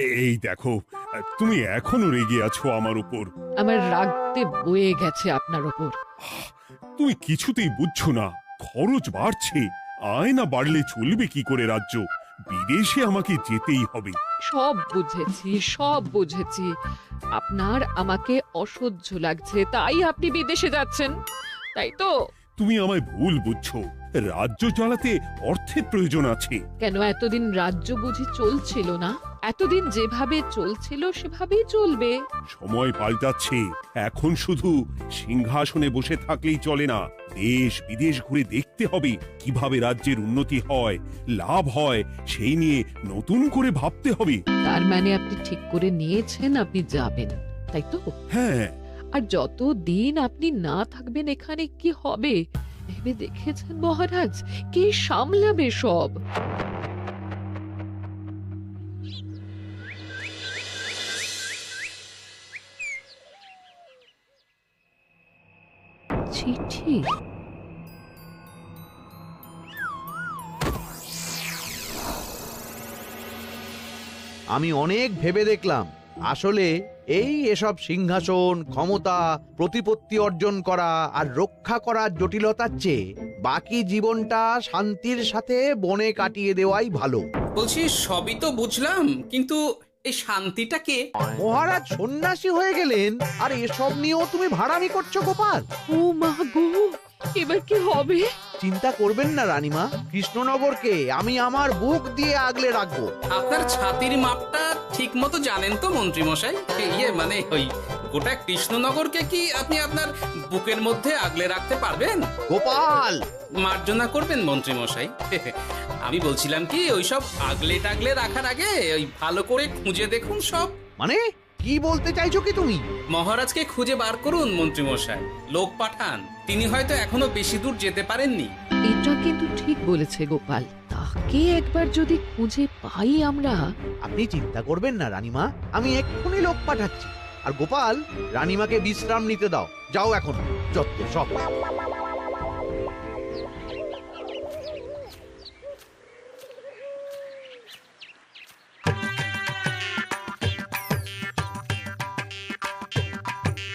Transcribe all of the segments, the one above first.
এই দেখো, তুমি এখনো রেগে আছো আমার উপর। আমার রাগতে বয়ে গেছে আপনার ওপর। তুমি কিছুতেই বুঝছো না, খরচ বাড়ছে। আয় না বাড়লে চলবে কি করে রাজ্য? বিদেশে আমাকে যেতেই হবে। সব বুঝেছি, সব বুঝেছি। আপনার আমাকে অসহ্য লাগছে, তাই আপনি বিদেশে যাচ্ছেন, তাই তো? তুমি আমায় ভুল বুঝছো। রাজ্য চালাতে অর্থের প্রয়োজন আছে। কেন এতদিন রাজ্য বুঝি চলছিল না? এতদিন যেভাবে চলছিল সেভাবেই চলবে। সময় পাল্টাচ্ছে। এখন শুধু সিংহাসনে বসে থাকলেই চলে না, দেশ বিদেশ ঘুরে দেখতে হবে কিভাবে রাজ্যের উন্নতি হয়, লাভ হয়, সেই নিয়ে নতুন করে ভাবতে হবে। তার মানে আপনি ঠিক করে নিয়েছেন আপনি যাবেন, তাই তো? হ্যাঁ। আর যতদিন আপনি না থাকবেন এখানে কি হবে ভেবে দেখেছেন মহারাজ? কে সামলাবে সব? চিঠি? আমি অনেক ভেবে দেখলাম, আসলে এসব সিংহাসন, ক্ষমতা, প্রতিপত্তি অর্জন করা আর রক্ষা করার জটিলতার চেয়ে বাকি জীবনটা শান্তির সাথে বনে কাটিয়ে দেওয়াই ভালো। বলছি সবই তো বুঝলাম, কিন্তু এই শান্তিটাকে মহারাজ সন্ন্যাসী হয়ে গেলেন আর এসব নিয়েও তুমি ভাড়ামি করছো গোপাল? ও মা গো, এবার কি হবে? চিন্তা করবেন না রানীমা, কৃষ্ণনগরকে আমি আমার বুক দিয়ে আগলে রাখবো। আপনার ছাতির মাপটা ঠিক মতো জানেন তো মন্ত্রী মশাই? মানে ওই গোটা কৃষ্ণনগরকে কি আপনি আপনার বুকের মধ্যে আগলে রাখতে পারবেন? গোপাল! মার্জনা করবেন মন্ত্রী মশাই। আমি বলছিলাম কি, ওইসব আগলে টাগলে রাখার আগে ওই ভালো করে খুঁজে দেখুন সব। মানে কি বলতে চাইছো কি তুমি? মহারাজকে খুঁজে বার করুন মন্ত্রী মশাই, লোক পাঠান। তিনি হয়তো এখনো বেশি দূর যেতে পারেননি। এটা কিন্তু ঠিক বলেছে গোপাল, তাকে একবার যদি খুঁজে পাই আমরা। আপনি চিন্তা করবেন না রানীমা, আমি এক্ষুনি লোক পাঠাচ্ছি। আর গোপাল, রানীমাকে বিশ্রাম নিতে দাও। যাও এখন, যত সব।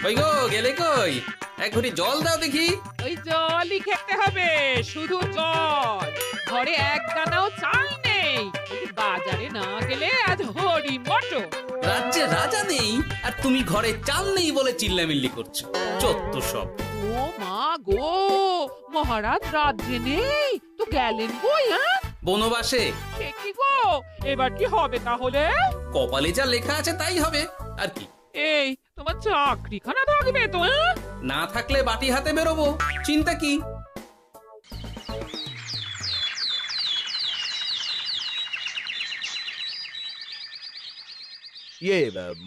কই গো, গেলে কই? এক ঘটি জল দাও দেখি। ওই জলই খেতে হবে, শুধু জল। ঘরে এক দানাও চাল নেই। বাজারে না গেলে আজ হরি মটর। রাজ্যে রাজা নেই আর তুমি ঘরে চাল নেই বলে চিল্লামিল্লি করছো, চত্ব সব। ও মা গো, মহারাজ রাজ্যে নেই তো গেলেন কই? হ্যাঁ, বনবাসে। সে কি গো, এবার কি হবে তাহলে? কপালে যা লেখা আছে তাই হবে, আর কি। এই তোমার চাকরিখানা থাকবে তো? না থাকলে বাটি হাতে বেরোবো, চিন্তা কি?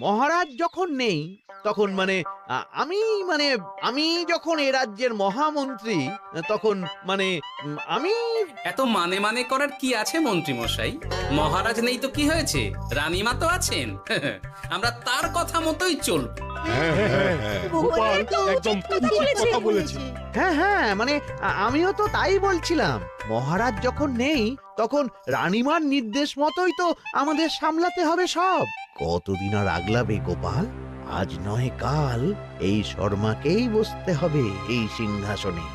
মহারাজ যখন নেই তখন আমি যখন এ রাজ্যের মহামন্ত্রী, তখন আমি এত মানে করার কি আছে মন্ত্রী মশাই? মহারাজ নেই তো কি হয়েছে, রানীমা তো আছেন। আমরা তার কথা মতোই চলব। গোপাল একদম উচিত কথা বলেছে। হ্যাঁ, আমিও তো তাই বলছিলাম। মহারাজ যখন নেই তখন রানীমার নির্দেশ মতোই তো আমাদের সামলাতে হবে সব। কতদিন আর আগলাবে গোপাল? আজ নয় কাল এই শর্মাকেই বসতে হবে এই সিংহাসনে।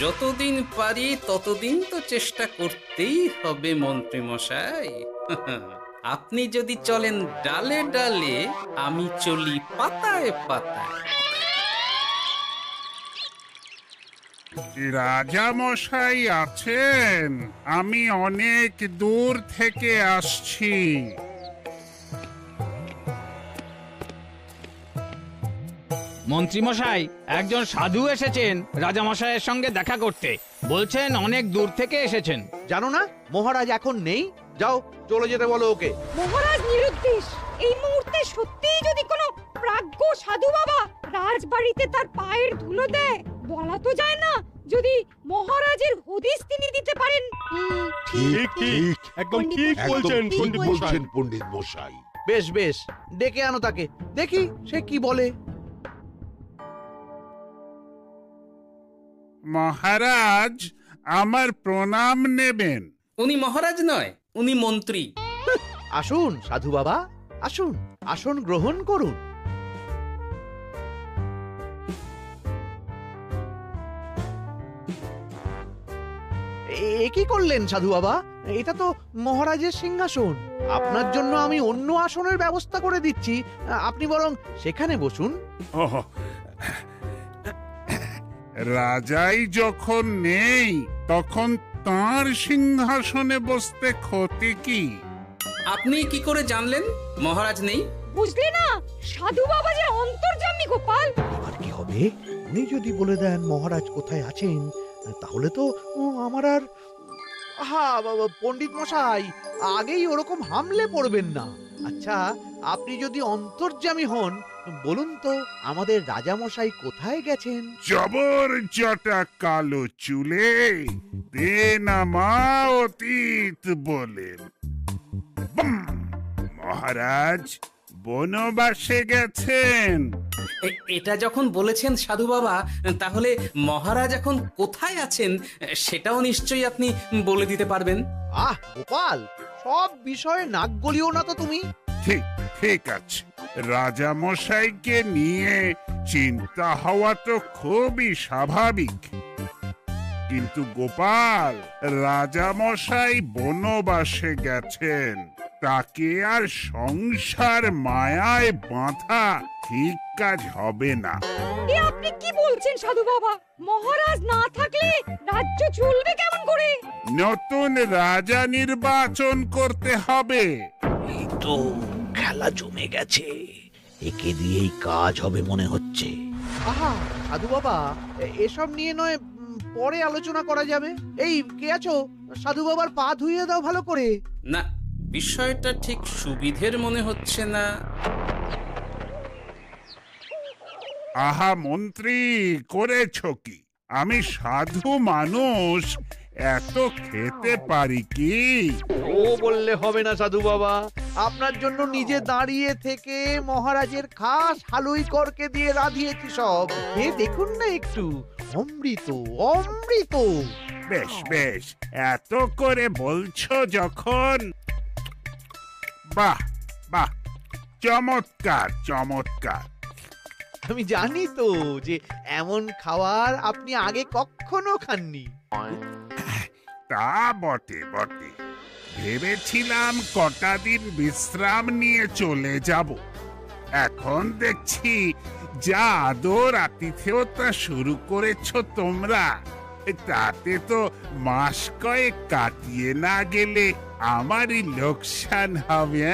যতদিন পারি ততদিন তো চেষ্টা করতেই হবে মন্ত্রী মশাই। আপনি যদি চলেন ডালে ডালে, আমি চলি পাতায় পাতায়। রাজা মশাই আছেন? আমি অনেক দূর থেকে আসছি। মন্ত্রীমশাই, একজন সাধু এসেছেন রাজামশাইয়ের সঙ্গে দেখা করতে। বলছেন অনেক দূর থেকে এসেছেন। জানো না মহারাজ এখন নেই? যাও, চলে যেতে বলো ওকে। মহারাজ নিরুদ্দেশ। এই মুহূর্তে সত্যিই যদি কোনো প্রাজ্ঞ সাধু বাবা রাজবাড়িতে তার পায়ের ধুলো দেয়, বলা তো যায় না যদি মহারাজের হদিস তিনি দিতে পারেন। ঠিক ঠিক, একদম ঠিক বলছেন পণ্ডিত মশাই। বেশ বেশ, ডেকে আনো তাকে, দেখি সে কি বলে। মহারাজ, আমার প্রণাম নেবেন। উনি মহারাজ নয়, উনি মন্ত্রী। আসুন সাধু বাবা, আসুন আসন গ্রহণ করুন। কি করলেন সাধু বাবা? এটা তো মহারাজের সিংহাসন। আপনার জন্য আমি অন্য আসনের ব্যবস্থা করে দিচ্ছি, আপনি বরং সেখানে বসুন। ওহ, রাজাই যখন নেই তখন তার সিংহাসনে বসতে ক্ষতি কি? আপনি কি করে জানলেন মহারাজ নেই? বুঝলি না, সাধু বাবা যে অন্তর্যামী গোপাল। এবার কি হবে? উনি যদি বলে দেন মহারাজ কোথায় আছেন, তাহলে তো আমার আর পণ্ডিত মশাই, আগেই ওরকম হামলে পড়বেন না। আচ্ছা, আপনি যদি অন্তর্যামী হন, বলুন তো আমাদের রাজা মশাই কোথায় গেছেন? জবর জটা কালো চুলে দেনামা অতীত বলেন। বুম! মহারাজ বনবাসে গেছেন। এটা যখন বলেছেন সাধু বাবা, তাহলে মহারাজ এখন কোথায় আছেন সেটাও নিশ্চয়ই আপনি বলে দিতে পারবেন। গোপাল, সব বিষয়ে নাক গলিও না তো তুমি। ঠিক ঠিক আছে, রাজা মশাইকে নিয়ে চিন্তা হওয়া তো খুবই স্বাভাবিক, কিন্তু গোপাল, রাজা মশাই বনবাসে গেছেন, তাকে আর সংসার মায়ায় বাঁধা ঠিক কাজ হবে না। এ আপনি কি বলছেন সাধু বাবা? মহারাজ না থাকলে রাজ্য চলবে কেমন করে? নতুন রাজা নির্বাচন করতে হবে। এই তো খেলা জমে গেছে, একে দিয়েই কাজ হবে মনে হচ্ছে। সাধু বাবা, এসব নিয়ে নয় পরে আলোচনা করা যাবে। এই কে আছো? সাধু বাবার পা ধুইয়ে দাও ভালো করে। না, বিষয়টা ঠিক সুবিধের মনে হচ্ছে না। আহা মন্ত্রী, করেছ কি? আমি সাধু মানুষ, এত খেতে পারি কি? ও বললে হবে না সাধু বাবা, আপনার জন্য নিজে দাঁড়িয়ে থেকে মহারাজের খাস হালুই করকে দিয়ে রাঁধিয়েছি সব। দেখুন না একটু, অমৃত অমৃত। বেশ বেশ, এত করে বলছো যখন, বাহ বাহ, চমৎকার চমৎকার। আমি জানি তো যে এমন খাবার আপনি আগে কখনো খাননি। তা বটে বটে, ভেবেছিলাম কটা দিন বিশ্রাম নিয়ে চলে যাব। এখন দেখছি যা আদর আতিথেয়তা শুরু করেছ তোমরা, তাতে তো মাস কয়েক কাটিয়ে না গেলে আমারই লোকসান হবে।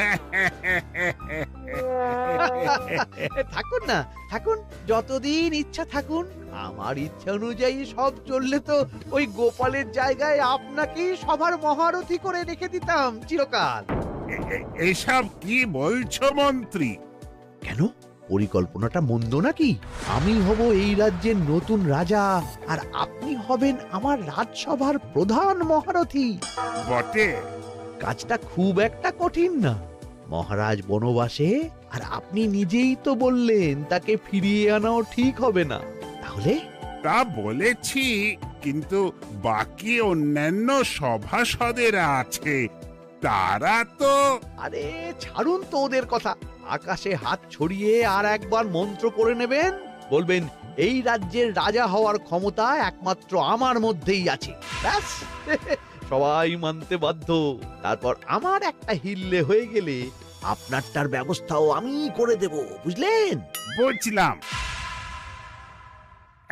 থাকুন না, থাকুন, যতদিন ইচ্ছা থাকুন। আমার ইচ্ছা অনুযায়ী সব চললে তো ওই গোপালের জায়গায় আপনাকেই সবার মহারথী করে রেখে দিতাম চিরকাল। এসব কি বলছো মন্ত্রী? কেন, পরিকল্পনাটা মন্দ নাকি? আমি হব এই রাজ্যের নতুন রাজা, আর আপনি হবেন আমার রাজসভার প্রধান মহারথী। বটে, কাজটা খুব একটা কঠিন না। মহারাজ বনবাসে, আর আপনি নিজেই তো বললেন তাকে ফিরিয়ে আনাও ঠিক হবে না। তাহলে? তা বলেছি, কিন্তু বাকি অন্যান্য সভাসদেরা আছে, তারা তো। আরে ছাড়ুন তো ওদের কথা। আকাশে হাত ছড়িয়ে আর একবার মন্ত্র পড়ে নেবেন, বলবেন এই রাজ্যের রাজা হওয়ার ক্ষমতা একমাত্র আমার মধ্যেই আছে। ব্যাস, সবাই মানতে বাধ্য। তারপর আমার একটা হিল্লে হয়ে গেলে আপনারটার ব্যবস্থাও আমি করে দেব, বুঝলেন? বুঝলাম,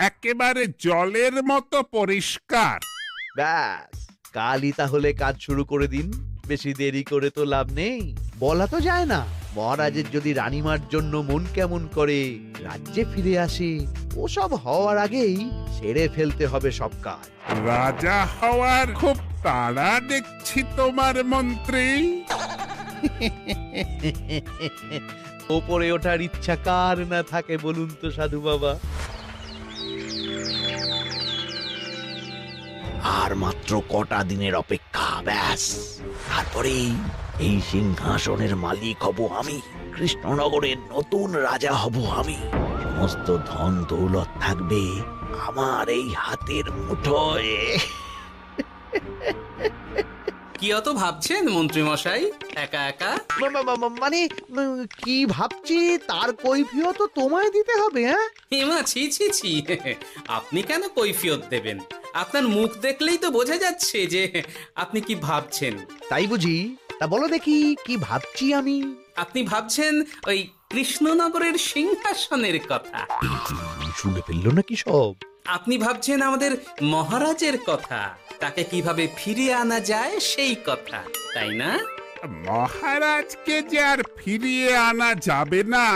একেবারে জলের মতো পরিষ্কার। ব্যাস, কালই তাহলে কাজ শুরু করে দিন। বেশি দেরি করে তো লাভ নেই। বলা তো যায় না, মহারাজের যদি রানীমার জন্য মন কেমন করে, রাজ্যে ফিরে আসে, ওসব হওয়ার আগেই সেরে ফেলতে হবে সব কাজ। রাজা হওয়ার খুব তাড়া দেখছি তোমার মন্ত্রী। ওপরে ওঠার ইচ্ছা কার না থাকে বলুন তো সাধু বাবা? আর মাত্র কটা দিনের অপেক্ষা, ব্যাস, তারপরেই এই সিংহাসনের মালিক হব আমি। কৃষ্ণনগরের নতুন রাজা হব আমি। সমস্ত ধন দৌলত থাকবে আমার এই হাতের মুঠোয়। কি অত ভাবছেন মন্ত্রী মশাই একা একা? মানে কি ভাবছি তার কৈফিয়ত তো তোমায় দিতে হবে। হ্যাঁ হিমা, ছি ছি ছি, আপনি কেন কৈফিয়ত দেবেন? আপনার মুখ দেখলেই তো বোঝা যাচ্ছে যে আপনি কি ভাবছেন। তাই বুঝি? তা বলো দেখি কি ভাবছি আমি। আপনি ভাবছেন ওই কৃষ্ণনগরের সিংহাসনের কথা। শুনে ফেললো নাকি সব? আপনি ভাবছেন আমাদের মহারাজের কথা, তাকে কিভাবে ফিরিয়ে আনা যায় সেই কথা, তাই না? মহারাজকে যে আর ফিরিয়ে আনা যাবে না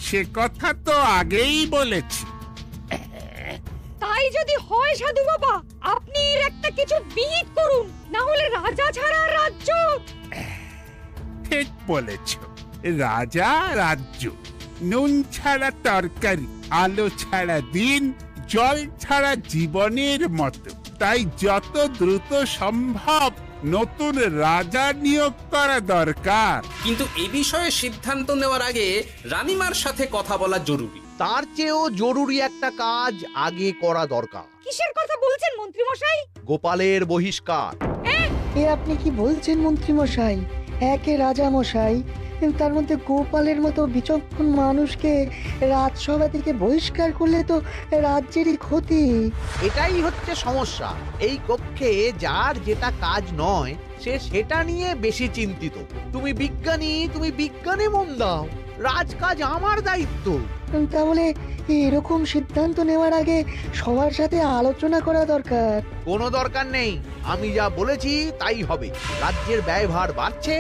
সে কথা তো আগেই বলেছি। তাই যদি হয় সাধু বাবা, আপনি এর একটা কিছু বিহিত করুন, না হলে রাজা ছাড়া রাজ্য। ঠিক বলেছ, রাজা রাজ্য, নুন ছাড়া তরকারি, আলো ছাড়া দিন, জল ছাড়া জীবনের মতো। তাই যত দ্রুত সম্ভব নতুন রাজা নিয়োগ করা দরকার। কিন্তু এ বিষয়ে সিদ্ধান্ত নেওয়ার আগে রানীমার সাথে কথা বলা জরুরি। তার চেয়েও জরুরি একটা কাজ আগে করা দরকার। কিসের কথা বলছেন মন্ত্রী মশাই? গোপালের বহিষ্কার। এ আপনি কি বলছেন মন্ত্রী মশাই? একে রাজা মশাই, তার মধ্যে গোপালের মতো বিচক্ষণ মানুষকে রাজসভা থেকে বহিষ্কার করলে তো রাজ্যেরই ক্ষতি। এটাই হচ্ছে সমস্যা। এই কক্ষে যার যেটা কাজ নয় সে সেটা নিয়ে বেশি চিন্তিত। তুমি বিজ্ঞানী, তুমি বিজ্ঞানে মন দাও, রাজকাজ আমার দায়িত্ব। তাহলে এরকম সিদ্ধান্ত নেওয়ার আগে সবার সাথে আলোচনা করা দরকার। কোনো দরকার নেই, আমি যা বলেছি তাই হবে। রাজ্যের ব্যয়ভার বাড়ছে,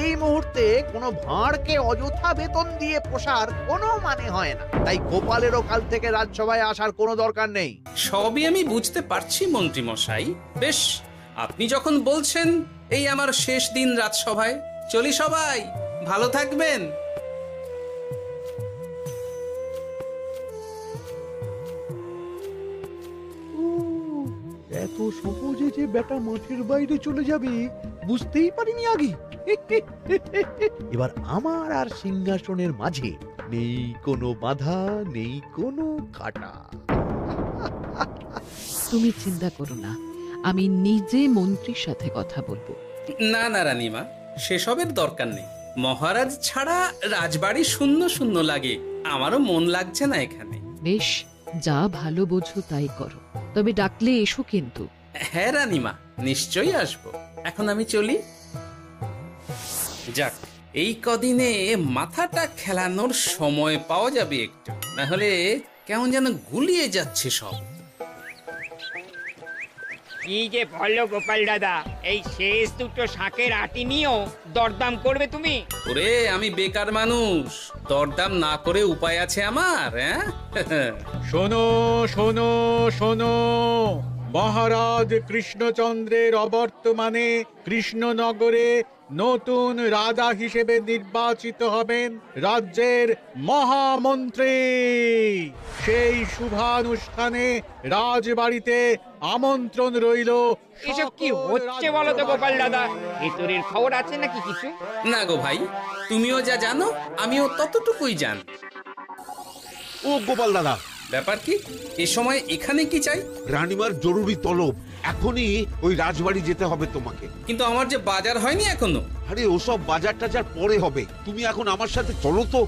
এই মুহূর্তে কোনো ভাঁড়কে অযথা বেতন দিয়ে পোষার কোনো মানে হয় না। তাই গোপালেরও কাল থেকে রাজসভায় আসার কোনো দরকার নেই। সবই আমি বুঝতে পারছি মন্ত্রী মশাই। বেশ, আপনি যখন বলছেন, এই আমার শেষ দিন রাজসভায়, চলি সবাই, ভালো থাকবেন। এত সহজে যে বেটা মাঠের বাইরে চলে যাবে বুঝতেই পারিনি আগে। এবার আমার আর সিংহাসনের মাঝে নেই কোনো বাধা, নেই কোনো কাটা। তুমি চিন্তা করো না, আমি নিজে মন্ত্রীর সাথে কথা বলবো। না না রানীমা, সেসবের দরকার নেই। মহারাজ ছাড়া রাজবাড়ি শূন্য শূন্য লাগে, আমারও মন লাগছে না এখানে। বেশ, যা ভালো বোঝো তাই করো, তবে ডাকলে এসো কিন্তু। হ্যাঁ রানীমা, নিশ্চয়ই আসবো। এখন আমি চলি। যাক, এই কদিনে মাথাটা খেলানোর সময় পাওয়া যাবে একটু, না হলে কেমন যেন গুলিয়ে যাচ্ছে সব। কি যে বলো গোপাল দাদা, এই শেষ দুটো শাকের আটি নিয়েও দরদাম করবে তুমি? ওরে, আমি বেকার মানুষ, দরদাম না করে উপায় আছে আমার? হ্যাঁ শোনো শোনো শোনো, মহারাজ কৃষ্ণচন্দ্রের অবর্তমানে কৃষ্ণনগরে নতুন রাজা হিসেবে নির্বাচিত হবেন রাজ্যের মহামন্ত্রী। সেই শুভানুষ্ঠানে রাজবাড়িতে আমন্ত্রণ রইল। এসব কি হচ্ছে বলো তো গোপাল দাদা? ভেতরের খবর আছে নাকি কিছু? না গো ভাই, তুমিও যা জানো আমিও ততটুকুই জানি। ও গোপাল দাদা, ব্যাপার কি? এ সময় এখানে কি চাই? রানীমার জরুরি তলব, এখনই ওই রাজবাড়ি যেতে হবে তোমাকে। কিন্তু আমার যে বাজার হয়নি এখনো। আরে ওসব বাজার টাজার পরে হবে, তুমি এখন আমার সাথে চলো তো।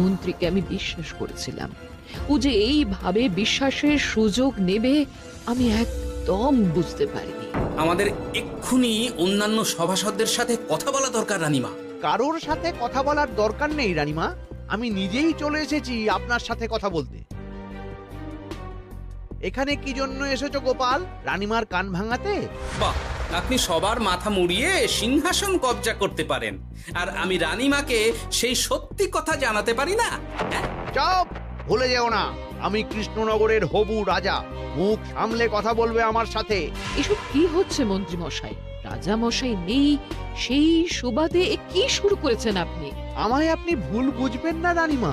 মন্ত্রীকে আমি বিশ্বাস করেছিলাম, ও যে এইভাবে বিশ্বাসের সুযোগ নেবে আমি একদম বুঝতে পারিনি। আমাদের এক্ষুনি অন্যান্য সভাসদদের সাথে কথা বলা দরকার রানীমা। কারোর সাথে কথা বলার দরকার নেই রানীমা, আমি নিজেই চলে এসেছি আপনার সাথে কথা বলতে। এখানে কি জন্য এসেছো গোপাল? রানীমার কান ভাঙাতে? বাহ, আপনি সবার মাথা মুড়িয়ে সিংহাসন কবজা করতে পারেন, আর আমি রানীমাকে সেই সত্যি কথা জানাতে পারি না? চুপ, ভুলে যেও না আমি কৃষ্ণনগরের হবু রাজা। মুখ সামলে কথা বলবে আমার সাথে। এসব কি হচ্ছে মন্ত্রী মশাই? রাজা মশাই নেই, সেই সুবাদে এ কি শুরু করেছেন আপনি? আমায় আপনি ভুল বুঝবেন না রানীমা,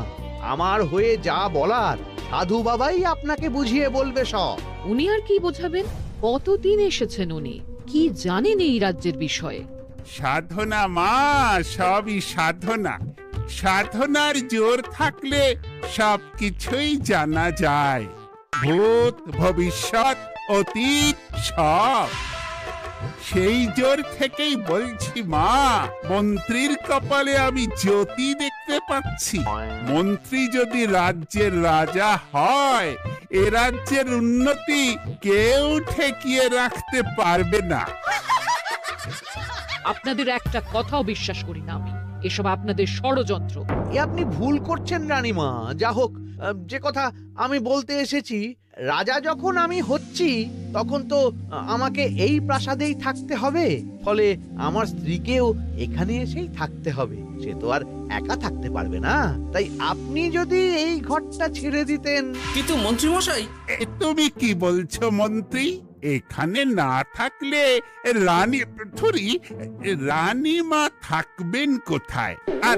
আমার হয়ে যা বলার সাধু বাবাই আপনাকে বুঝিয়ে বলবে সব। উনি আর কি বোঝাবেন? কতদিন এসেছেন উনি, কি জানেন এই রাজ্যের বিষয়ে? সাধনা মা, সবই সাধনা। সাধনার জোর থাকলে সবকিছুই জানা যায়। ভূত ভবিষ্যৎ অতীত সব। সেই জোর থেকেই বলছি মা, মন্ত্রীর কপালে আমি জ্যোতি দেখতে পাচ্ছি। মন্ত্রী যদি রাজ্যের রাজা হয়, এ রাজ্যের উন্নতি কেউ ঠেকিয়ে রাখতে পারবে না। আপনাদের একটা কথাও বিশ্বাস করি না আমি, এসব আপনাদের ষড়যন্ত্র। এ আপনি ভুল করছেন রানীমা। যা হোক, যে কথা আমি বলতে এসেছি, রাজা যখন আমি হচ্ছি তখন তো আমাকে এই প্রাসাদেই থাকতে হবে, ফলে আমার স্ত্রীকেও এখানে এসেই থাকতে হবে। সে তো আর একা থাকতে পারবে না, তাই আপনি যদি এই ঘরটা ছেড়ে দিতেন। কিন্তু মন্ত্রী মশাই, তুমি কি বলছো মন্ত্রী? এখানে না থাকলে রানীমা থাকবেন কোথায়? আর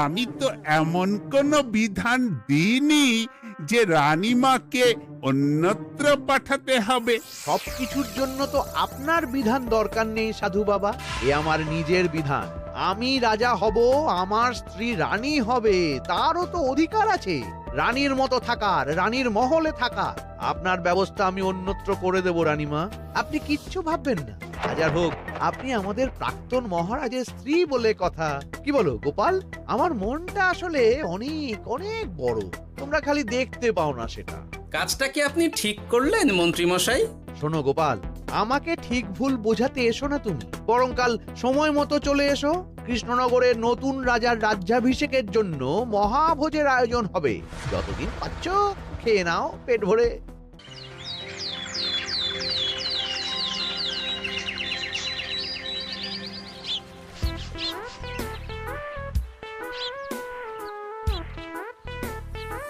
আমি তো এমন কোন বিধান দিইনি যে রানীমাকে অন্যত্র পাঠাতে হবে। সবকিছুর জন্য তো আপনার বিধান দরকার নেই সাধু বাবা, এ আমার নিজের বিধান। আমি রাজা হব, আমার স্ত্রী রানী হবে, তারও তো অধিকার আছে রানীর মতো থাকার, রানীর মহলে থাকার। আপনার ব্যবস্থা আমি অন্যত্র করে দেব রানীমা, আপনি কিচ্ছু ভাববেন না। হাজার হোক আপনি আমাদের প্রাক্তন মহারাজের স্ত্রী বলে কথা। কি বলো গোপাল? আমার মনটা আসলে অনেক অনেক বড়, তোমরা খালি দেখতে পাও না সেটা। কাজটা কি আপনি ঠিক করলেন মন্ত্রী মশাই? শোনো গোপাল, আমাকে ঠিক ভুল বোঝাতে এসো না তুমি, বরং কাল সময় মতো চলে এসো। কৃষ্ণনগরের নতুন রাজার রাজ্যাভিষেকের জন্য মহাভোজের আয়োজন হবে। যতদিন পাচ্ছ খেয়ে নাও পেট ভরে।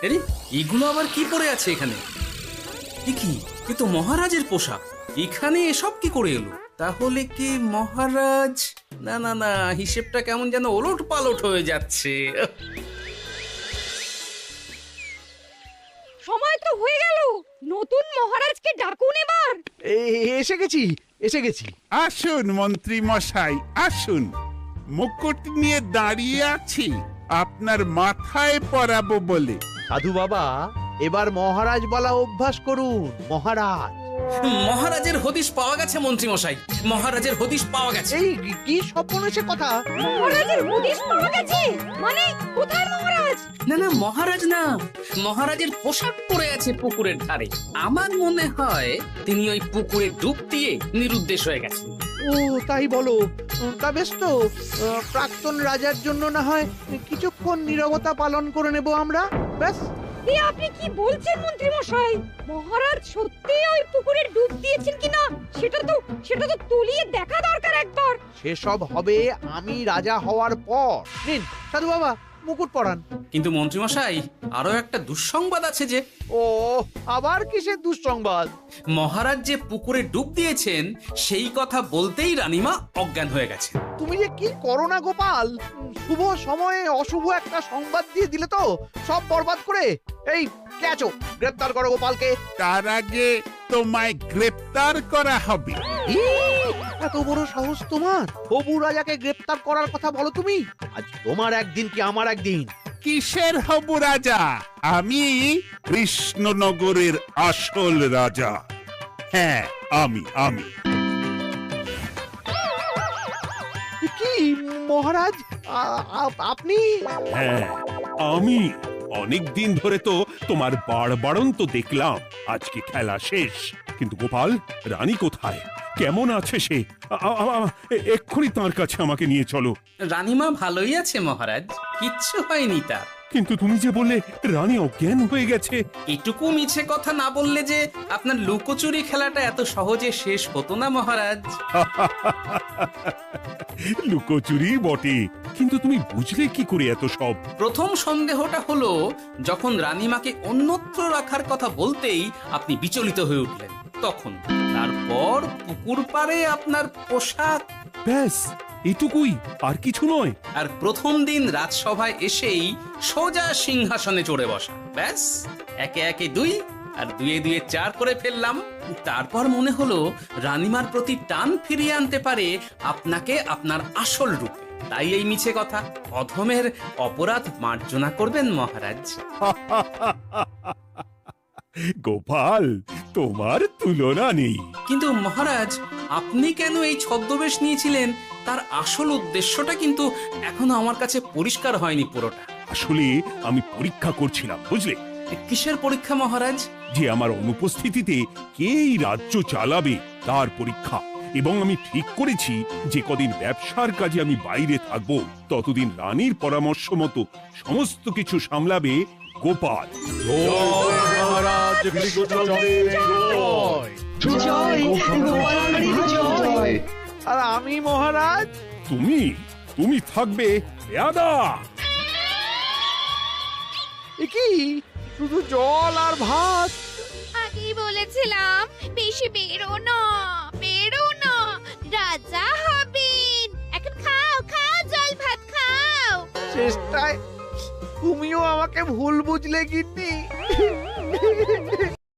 আরে এগুলো আবার কি পরে আছে এখানে? কি এ তো মহারাজের পোশাক, এখানে এসব কি করে এলো? তাহলে কি মহারাজ? না না না, হিসেবটা কেমন যেন ওলট পালট হয়ে যাচ্ছে। সময় তো হয়ে গেল, নতুন মহারাজকে ডাকুন এবার। এসে গেছি, এসে গেছি। আসুন মন্ত্রী মশাই, আসুন। মুকুট নিয়ে দাঁড়িয়ে আছি আপনার মাথায় পরাবো বলে। সাধু বাবা, এবার মহারাজ বলা অভ্যাস করুন। মহারাজ। মহারাজের হদিশ পাওয়া গেছে মন্ত্রী মশাই, মহারাজের হদিশ পাওয়া গেছে। এই কি স্বপ্ন কথা? মহারাজের হদিশ পাওয়া গেছে মানে কোথায় মহারাজ? না না, মহারাজ না, মহারাজের পোশাক পরে আছে পুকুরের ধারে। আমার মনে হয় তিনি ওই পুকুরে ডুব দিয়ে নিরুদ্দেশ হয়ে গেছেন। ও তাই বলো? তা বেশ তো, প্রাক্তন রাজার জন্য না হয় কিছুক্ষণ নীরবতা পালন করে নেব আমরা, ব্যাস। আপনি কি বলছেন মন্ত্রী মশাই? মহারাজ সত্যি ওই পুকুরে ডুব দিয়েছেন কিনা সেটা তো তুলিয়ে দেখা দরকার একবার। সেসব হবে আমি রাজা হওয়ার পর। নিন সাধু বাবা, মুকুট পরান। কিন্তু মন্ত্রী মশাই, আরো একটা দুঃসংবাদ আছে যে। ও আবার কিসের দুঃসংবাদ? মহারাজ যে পুকুরে ডুব দিয়েছেন সেই কথা বলতেই রানীমা অজ্ঞান হয়ে গেছে। তুমি যে কি করো না গোপাল, শুভ সময়ে অশুভ একটা সংবাদ দিয়ে দিলে তো সব বরবাদ করে। এই কে আছো? গ্রেফতার করো গোপালকে। তার আগে তোমায় গ্রেপ্তার করা হবে। এত বড় সাহস তোমার? হবু রাজাকে গ্রেপ্তার করার কথা বলো তুমি? আজ তোমার একদিন কি আমার একদিন। কিসের হবু রাজা? আমি কৃষ্ণনগরের আসল রাজা। হ্যাঁ, আমি। কি মহারাজ, আপনি? হ্যাঁ, আমি। অনেকদিন ধরে তো তোমার বাড়বাড়ন্ত দেখলাম, আজকে খেলা শেষ। কিন্তু গোপাল, রানী কোথায়? কেমন আছে সে? এক্ষুনি তার কাছে আমাকে নিয়ে চলো। রানীমা ভালোই আছে মহারাজ, কিচ্ছু হয়নি তার। কিন্তু তুমি যে বললে রানী অজ্ঞান হয়ে গেছে। এটুকু মিছে কথা না বললে যে আপনার লুকোচুরি খেলাটা এত সহজে শেষ হতো না মহারাজ। লুকোচুরি বটে, কিন্তু তুমি বুঝলে কি করে এত সব? প্রথম সন্দেহটা হলো যখন রানীমাকে অন্যত্র রাখার কথা বলতেই আপনি বিচলিত হয়ে উঠলেন, তখন। তারপর পুকুর পাড়ে আপনার পোশাক, ব্যাস এটুকুই, আর কিছু নয়। আর প্রথম দিন রাজসভায় এসেই সোজা সিংহাসনে চড়ে বসা, ব্যাস। একে একে 2 আর 2 2 4 করে ফেললাম। তারপর মনে হলো রানীমার প্রতি টান ফিরিয়ে আনতে পারে আপনাকে আপনার আসল রূপে। তাই এই মিছে কথা। অধমের অপরাধ মার্জনা করবেন মহারাজ। গোপাল, তোমার তুলনা নেই। কিন্তু মহারাজ, আপনি কেন এই ছদ্মবেশ নিয়েছিলেন তার আসল উদ্দেশ্যটা কিন্তু এখনো আমার কাছে পরিষ্কার হয়নি পুরোটা। আসলে আমি পরীক্ষা করছিলাম, বুঝলে? কিসের পরীক্ষা মহারাজ? যে আমার অনুপস্থিতিতে কে এই রাজ্য চালাবে তার পরীক্ষা। এবং আমি ঠিক করেছি যে কদিন ব্যবসার কাজে আমি বাইরে থাকব, ততদিন রানীর পরামর্শ মতো সমস্ত কিছু সামলাবে গোপাল। মহারাজ কৃষ্ণচন্দ্রের জয়। আর আমি মহারাজ? তুমি থাকবে পেয়াদা। এ কি শুধু জল আর ভাত? আগেই বলেছিলাম বেশি বেরো না, রাজা হবেন। এখন খাও খাও, জল ভাত খাও। চেষ্টায় তুমিও আমাকে ভুল বুঝলে গিন্নি।